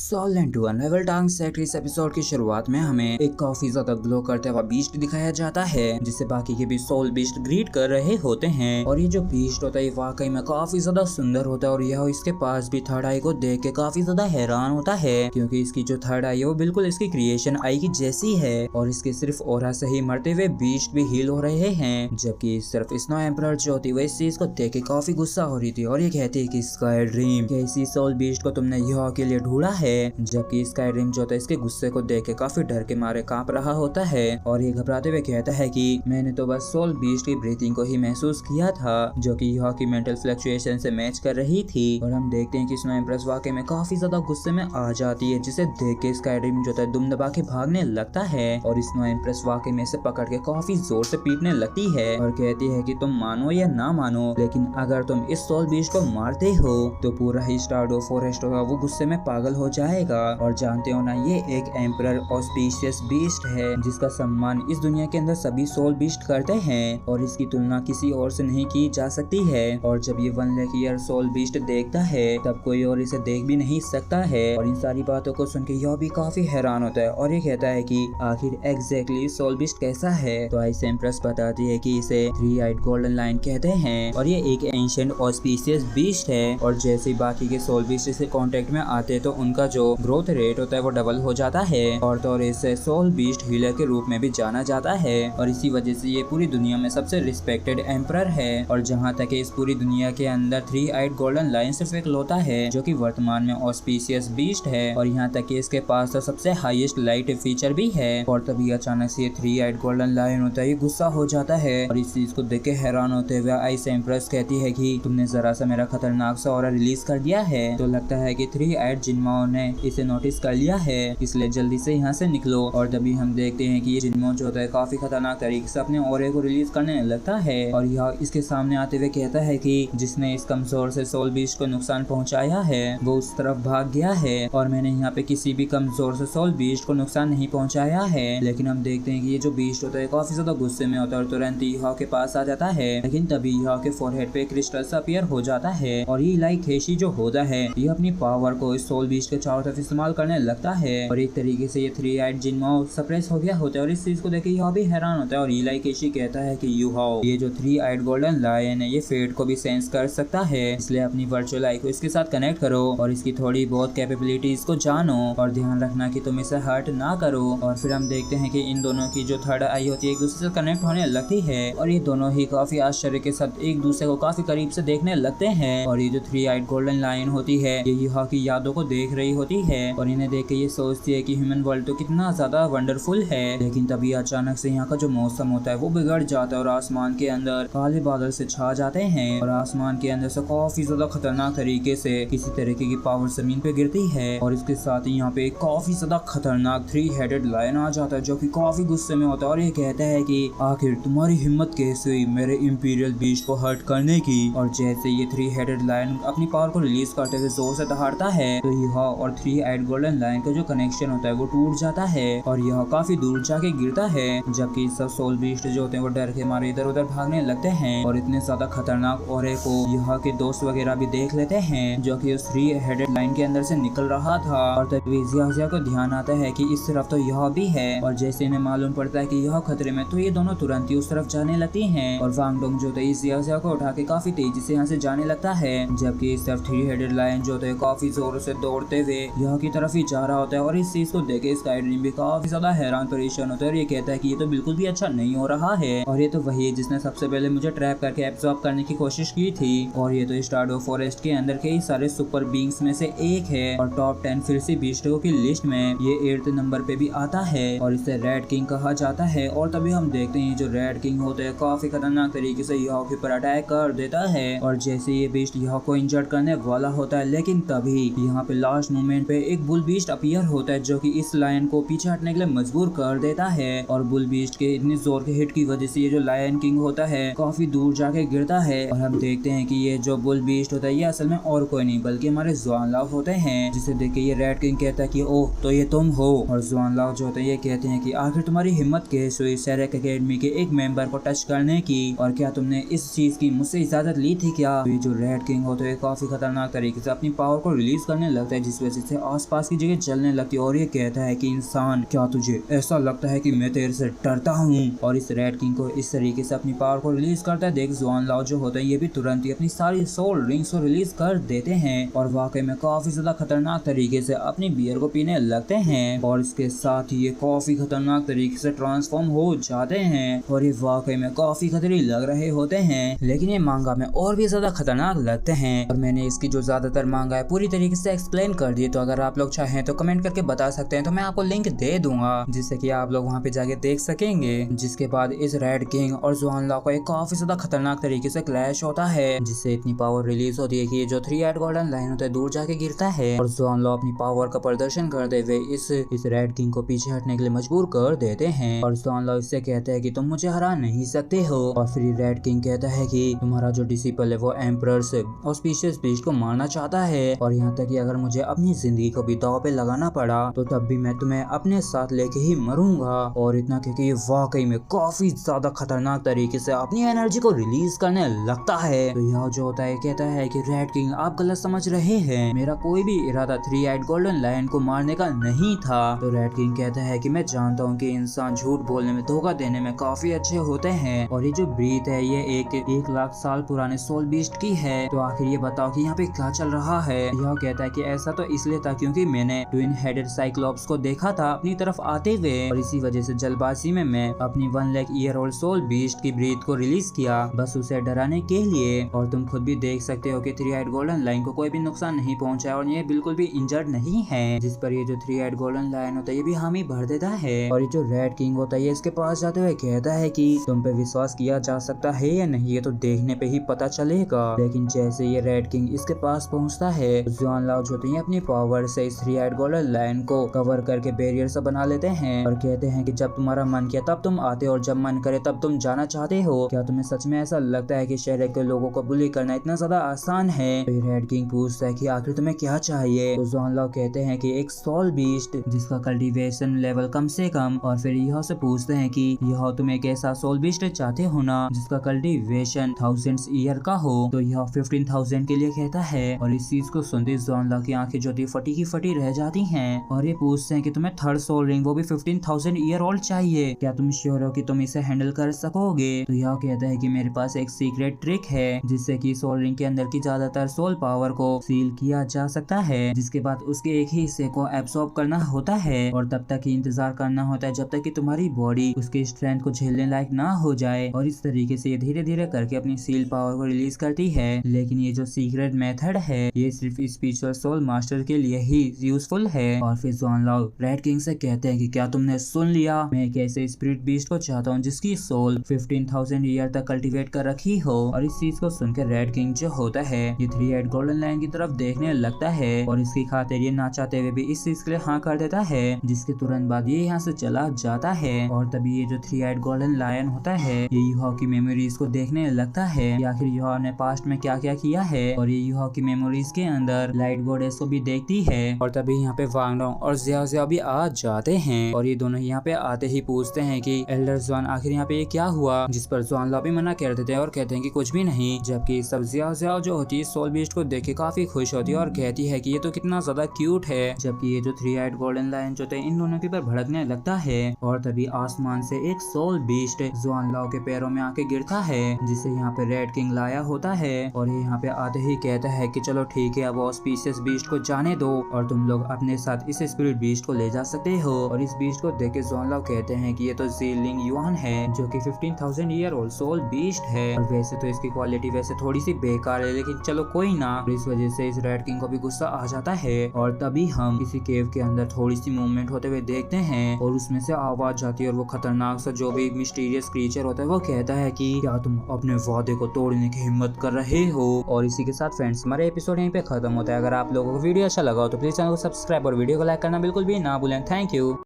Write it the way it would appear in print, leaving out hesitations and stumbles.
Silent to अनरेवल टांग set इस episode की शुरुआत में हमें एक काफी ज्यादा ग्लो करते हुआ बीस्ट दिखाया जाता है, जिसे बाकी के भी सोल बीस्ट ग्रीट कर रहे होते हैं। और ये जो बीस्ट होता है वाकई में काफी ज्यादा सुंदर होता है और यह इसके पास भी थर्ड आई को देख के काफी ज्यादा हैरान होता है, क्योंकि इसकी जो थर्ड आई है वो बिल्कुल इसकी क्रिएशन आई की जैसी है और इसके सिर्फ ओरा से ही मरते हुए बीस्ट भी हील हो रहे हैं। जबकि सिर्फ स्नो एम्परर जो होती है इस चीज को देख के काफी गुस्सा हो रही थी और ये कहती है कि स्काई ड्रीम क्या इसी सोल बीस्ट को तुमने यह के लिए ढूंढा है। जबकि स्काई ड्रीम जो होता है इसके गुस्से को देख के काफी डर के मारे कांप रहा होता है और ये घबराते हुए कहता है कि मैंने तो बस सोल बीस्ट की ब्रीथिंग को ही महसूस किया था, जो कि यह की मेंटल फ्लक्चुएशन से मैच कर रही थी। और हम देखते हैं कि स्नो एम्प्रेस वाकई में काफी ज्यादा गुस्से में आ जाती है, जिसे देख के स्काई ड्रीम जो है दुम दबा के भागने लगता है और स्नो एम्प्रेस वाकई में से पकड़ के काफी जोर से पीटने लगती है और कहती है कि तुम मानो या ना मानो, लेकिन अगर तुम इस सोल बीस्ट को मारते हो तो पूरा ही स्टारडो फॉरेस्ट होगा वो गुस्से में पागल हो जाएगा। और जानते हो ना, ये एक एम्परर ऑस्पिशियस बीस्ट है जिसका सम्मान इस दुनिया के अंदर सभी सोल बीस्ट करते हैं और इसकी तुलना किसी और से नहीं की जा सकती है। और जब ये 1 लाख ईयर सोल बीस्ट देखता है तब कोई और इसे देख भी नहीं सकता है। और इन सारी बातों को सुन के यह भी काफी हैरान होता है और ये कहता है कि आखिर एग्जैक्टली सोल बीस्ट कैसा है। तो आइस एम्प्रेस बताती है कि इसे 3 आइड गोल्डन लायन कहते हैं और ये एक एंशिएंट ऑस्पिशियस बीस्ट है और जैसे बाकी के सोल बीस्ट से कांटेक्ट में आते हैं तो उनका जो ग्रोथ रेट होता है वो डबल हो जाता है और तो इसे सोल बीस्ट हीलर के रूप में भी जाना जाता है। और इसी वजह से ये पूरी दुनिया में सबसे रिस्पेक्टेड एम्परर है। और जहाँ तक इस पूरी दुनिया के अंदर 3 आइड गोल्डन लायन सिर्फ एक लौता है जो कि वर्तमान में ऑस्पिशियस बीस्ट है और यहाँ तक कि इसके पास तो सबसे हाईएस्ट लाइट फीचर भी है। और तभी अचानक से 3 आइड गोल्डन लायन होता है, ये गुस्सा हो जाता है और इस चीज को देख के हैरान होते हुए आइस एम्प्रेस कहती है कि तुमने जरा सा मेरा खतरनाक सा ऑरा रिलीज कर दिया है, तो लगता है कि 3 आइड जिन्माओ ने इसे नोटिस कर लिया है, इसलिए जल्दी से यहाँ से निकलो। और तभी हम देखते हैं कि ये जिन्माओ जो होता है काफी खतरनाक तरीके से अपने ऑरे को रिलीज करने लगता है और यह इसके सामने आते हुए कहता है कि जिसने इस कमजोर से सोल बीस्ट को नुकसान पहुंचाया है वो उस तरफ भाग गया है और मैंने यहाँ पे किसी भी कमजोर से सोल बीस्ट को नुकसान नहीं पहुंचाया है। लेकिन हम देखते हैं कि ये जो बीस्ट होता है काफी ज्यादा गुस्से में होता है और तुरंत यह के पास आ जाता है, लेकिन तभी यह के फोरहेड पे क्रिस्टल सा अपीयर हो जाता है और ये लाइक खेशी जो होता है ये अपनी पावर को इस सोल बीस्ट के चारों तरफ इस्तेमाल करने लगता है और एक तरीके से ये 3 आइड जिन्माओ सप्रेस हो गया होता है। और इस चीज को देखे यह भी हैरान होता है और इलाई केशी कहता है कि यू हाउ ये जो 3 आइड गोल्डन लायन है ये फेट को भी सेंस कर सकता है, इसलिए अपनी वर्चुअल आई को इसके साथ कनेक्ट करो और इसकी थोड़ी बहुत कैपेबिलिटीज को जानो और ध्यान रखना कि तुम इसे हर्ट ना करो। और फिर हम देखते हैं कि इन दोनों की जो थर्ड आई होती है एक दूसरे से कनेक्ट होने लगती है और ये दोनों ही काफी आश्चर्य के साथ एक दूसरे को काफी करीब से देखने लगते हैं। और ये जो 3 आइड गोल्डन लायन होती है ये युहा की यादों को देख रही होती है और इन्हें देख के ये सोचती है कि ह्यूमन वर्ल्ड तो कितना ज्यादा वंडरफुल है। लेकिन तभी अचानक से यहाँ का जो मौसम होता है वो बिगड़ जाता है और आसमान के अंदर काले बादल से छा जाते हैं और आसमान के अंदर से काफी ज्यादा खतरनाक तरीके से किसी तरीके की पावर जमीन पे गिरती है और इसके साथ ही यहाँ पे काफी ज्यादा खतरनाक 3 हेडेड लायन आ जाता है जो कि काफी गुस्से में होता है और ये कहता है कि आखिर तुम्हारी हिम्मत कैसे हुई मेरे इंपीरियल बीस्ट को हर्ट करने की। और जैसे ये 3 हेडेड लायन अपनी पावर को रिलीज करते हुए जोर से दहाड़ता है तो यह और 3 आइड गोल्डन लायन का जो कनेक्शन होता है वो टूट जाता है और यह काफी दूर जाके गिरता है। जबकि सब सोल बीस्ट जो होते हैं वो डर के मारे इधर उधर भागने लगते हैं और इतने ज्यादा खतरनाक ऑरे को यहाँ के दोस्त वगैरह भी देख लेते हैं जो कि उस 3 हेडेड लाइन के अंदर से निकल रहा था। और तभी जिया को ध्यान आता है कि इस तरफ तो यह भी है और जैसे इन्हें मालूम पड़ता है कि यह खतरे में तो ये दोनों तुरंत ही उस तरफ जाने लगती हैं और वांग डोंग जो है जिया को उठा के काफी तेजी से यहाँ से जाने लगता है। जबकि इस तरफ 3 हेडेड लायन जो है काफी जोर से दौड़ते हुए यह की तरफ ही जा रहा होता है और इस चीज को देखे स्काई ड्रीम भी काफी ज्यादा हैरान परेशान होता है और ये कहता है कि ये तो बिल्कुल भी अच्छा नहीं हो रहा है और ये तो वही है जिसने सबसे पहले मुझे ट्रैप करके एब्जॉर्ब करने की कोशिश की थी और ये तो स्टारडो फॉरेस्ट के अंदर कई सारे सुपर बींग्स में से एक है और टॉप 10 फिर से बीस्टों की लिस्ट में ये 8th नंबर पे भी आता है और इसे रेड किंग कहा जाता है। और तभी हम देखते हैं जो रेड किंग होते हैं काफी खतरनाक तरीके से यह के ऊपर अटैक कर देता है और जैसे ये बीस्ट यह को इंजर्ड करने वाला होता है, लेकिन तभी यहाँ पे लास्ट मोमेंट पे एक बुल बीस्ट अपीयर होता है जो कि इस लायन को पीछे हटने के लिए मजबूर कर देता है और बुल बीस्ट के इतनी जोर के हिट की वजह से ये जो लायन किंग होता है काफी दूर जाके गिरता है। और हम देखते हैं कि ये जो बुल बीस्ट होता है ये असल में और कोई नहीं बल्कि हमारे जुआन लाव होते हैं, जिसे देख के ये रेड किंग कहता है कि ओह तो ये तुम हो। और जुआन लाव जो होते हैं ये कहते हैं कि आखिर तुम्हारी हिम्मत कैसे हुई सेरेक एकेडमी के एक मेंबर को टच करने की और क्या तुमने इस चीज की मुझसे इजाजत ली थी क्या। तो ये जो रेड किंग होते हैं काफी खतरनाक तरीके से अपनी पावर को रिलीज करने लगता है जिस वजह वजह से आसपास की जगह जलने लगती है और ये कहता है कि इंसान, क्या तुझे ऐसा लगता है कि मैं तेरे से डरता हूँ। और इस रेड किंग को इस तरीके से अपनी पावर को रिलीज करता है देख जुआन लाओ जो होते हैं ये भी तुरंत ही अपनी सारी सोल रिंग्स को रिलीज कर देते हैं और वाकई में काफी ज्यादा खतरनाक तरीके से अपनी बियर को पीने लगते हैं और इसके साथ ही ये काफी खतरनाक तरीके से ट्रांसफॉर्म हो जाते हैं और ये वाकई में काफी खतरनाक लग रहे होते हैं, लेकिन ये मांगा में और भी ज्यादा खतरनाक लगते हैं। और मैंने इसकी जो ज्यादातर मांगा है पूरी तरीके से एक्सप्लेन कर दी, तो अगर आप लोग चाहें तो कमेंट करके बता सकते हैं, तो मैं आपको लिंक दे दूंगा जिससे कि आप लोग वहाँ पे जाके देख सकेंगे। जिसके बाद इस रेड किंग और जुआन लाओ को एक काफी ज्यादा खतरनाक तरीके से क्लैश होता है जिससे इतनी पावर रिलीज होती है कि ये जो 3-8 गोल्डन लाइन होता है दूर जाके गिरता है और जुआन लाओ अपनी पावर का प्रदर्शन करते हुए इस रेड किंग को पीछे हटने के लिए मजबूर कर देते हैं और जुआन लाओ इससे कहते हैं कि तुम मुझे हरा नहीं सकते हो। और फिर रेड किंग कहता है कि तुम्हारा जो डिसिपल है वो एम्परर्स ऑस्पिशियस बीस्ट को मारना चाहता है और यहाँ तक कि अगर मुझे अपनी जिंदगी को भी दांव पे लगाना पड़ा तो तब भी मैं तुम्हें अपने साथ लेके ही मरूंगा। और इतना क्योंकि ये वाकई में काफी ज्यादा खतरनाक तरीके से अपनी एनर्जी को रिलीज करने लगता है। तो यह जो होता है कहता है कि रेड किंग आप गलत समझ रहे हैं, मेरा कोई भी इरादा 3-8 गोल्डन लायन को मारने का नहीं था। तो रेड किंग कहता है कि मैं जानता हूँ कि इंसान झूठ बोलने में धोखा देने में काफी अच्छे होते हैं और ये जो ब्रीथ है ये एक लाख साल पुराने सोल बीस्ट की है। तो आखिर ये बताओ कि यहाँ पे क्या चल रहा है। यह कहता है कि ऐसा तो इसलिए था क्योंकि मैंने ट्विन हेडेड साइक्लोप्स को देखा था अपनी तरफ आते हुए और इसी वजह से जल्दबाजी में मैं अपनी 1 lakh year old soul beast की ब्रीथ को रिलीज किया बस उसे डराने के लिए। और तुम खुद भी देख सकते हो कि 3-8 गोल्डन लाइन को कोई भी नुकसान नहीं पहुंचा और ये बिल्कुल भी इंजर्ड नहीं है, जिस पर ये जो 3-8 गोल्डन लाइन होता है ये भी हामी भर देता है। और ये जो रेड किंग होता है ये इसके पास जाते हुए कहता है कि तुम पे विश्वास किया जा सकता है या नहीं ये तो देखने पे ही पता चलेगा। लेकिन जैसे ये रेड किंग इसके पास पहुंचता है जुआन लाओ जो होते हैं अपनी पावर से इस 3-8 गोल्डन लाइन को कवर करके बैरियर से बना लेते हैं और कहते हैं कि जब तुम्हारा मन किया तब तुम आते हो और जब मन करे तब तुम जाना चाहते हो। क्या तुम्हें सच में ऐसा लगता है कि शहर के लोगों को बुली करना इतना ज्यादा आसान है। तो रेड किंग पूछता है कि आखिर तुम्हें क्या चाहिए। तो जुआन लाओ कहते हैं कि एक सोल बीस्ट जिसका कल्टीवेशन लेवल कम से कम। और फिर यह से पूछते हैं कि यह तुम एक ऐसा सोल बीस्ट चाहते हो ना जिसका कल्टीवेशन 1000 ईयर का हो। तो यह 15,000 के लिए कहता है और इस चीज को सुनते जुआन लाओ की आंखें जो थी फटी की फटी रह जाती हैं और ये पूछते हैं कि तुम्हें थर्ड सोल रिंग वो भी 15,000 ईयर ओल्ड चाहिए, क्या तुम श्योर हो कि तुम इसे हैंडल कर सकोगे। तो यह कहता है कि मेरे पास एक सीक्रेट ट्रिक है जिससे कि सोल रिंग के अंदर की ज्यादातर सोल पावर को सील किया जा सकता है, जिसके बाद उसके एक ही हिस्से को एब्सॉर्ब करना होता है और तब तक ही इंतजार करना होता है जब तक कि तुम्हारी बॉडी उसकी स्ट्रेंथ को झेलने लायक ना हो जाए। और इस तरीके से ये धीरे धीरे करके अपनी सील पावर को रिलीज करती है। लेकिन ये जो सीक्रेट मेथड है ये सिर्फ स्पिरिचुअल सोल मास्टर के लिए ही यूजफुल है। और फिर जुआन लाओ रेड किंग से कहते हैं कि क्या तुमने सुन लिया, मैं एक ऐसे स्पिरिट बीस्ट को चाहता हूँ जिसकी सोल 15,000 ईयर तक कल्टीवेट कर रखी हो। और इस चीज को सुनकर रेड किंग जो होता है ये 3-8 गोल्डन लाइन की तरफ देखने लगता है और इसकी खातिर ये ना चाहते हुए भी इस चीज के लिए हाँ कर देता है, जिसके तुरंत बाद ये यहाँ से चला जाता है। और तभी ये जो 3-8 गोल्डन लायन होता है ये यूहा की मेमोरीज को देखने लगता है कि आखिर यूहा ने पास्ट में क्या क्या किया है और ये यूहा की मेमोरीज के अंदर लाइट गॉडेस को भी देखती है। और तभी यहाँ पे वांग डोंग और जिया भी आ जाते हैं और ये दोनों यहाँ पे आते ही पूछते हैं कि एल्डर जुआन आखिर यहाँ पे ये क्या हुआ, जिस पर जुआन ला भी मना कर देते हैं और कहते हैं कि कुछ भी नहीं। जबकि सब जिया जो होती है सोल बीस्ट को देख के काफी खुश होती है और कहती है कि ये तो कितना ज्यादा क्यूट है। जबकि ये जो 3-8 गोल्डन लायन जो थे इन दोनों के ऊपर भड़कने लगता है और तभी आसमान से एक सोल बीस्ट जुआन लाओ के पैरों में आके गिरता है, जिसे यहाँ पे रेड किंग लाया होता है। और ये यहाँ पे आते ही कहता है कि चलो ठीक है अब ऑस्पिशियस बीस्ट को जाने दो और तुम लोग अपने साथ इस स्पिरिट बीस्ट को ले जा सकते हो। और इस बीस्ट को देख के जुआन लाओ कहते हैं कि ये तो ज़ीलिंग युआन है जो कि 15,000 ईयर ओल्ड सोल बीस्ट है और वैसे तो इसकी क्वालिटी वैसे थोड़ी सी बेकार है लेकिन चलो कोई ना। इस वजह से इस रेड किंग को भी गुस्सा आ जाता है और तभी हम किसी केव के अंदर थोड़ी सी मूवमेंट होते हुए देखते हैं और उसमें से आवाज जाती है और वो खतरनाक सा जो भी मिस्टीरियस क्रीचर होता है वो कहता है कि क्या तुम अपने वादे को तोड़ने की हिम्मत कर रहे हो। और इसी के साथ फ्रेंड्स हमारा एपिसोड यहीं पे खत्म होता है। अगर आप लोगों को वीडियो अच्छा लगा हो तो प्लीज चैनल को सब्सक्राइब और वीडियो को लाइक करना बिल्कुल भी ना भूलें। Thank you.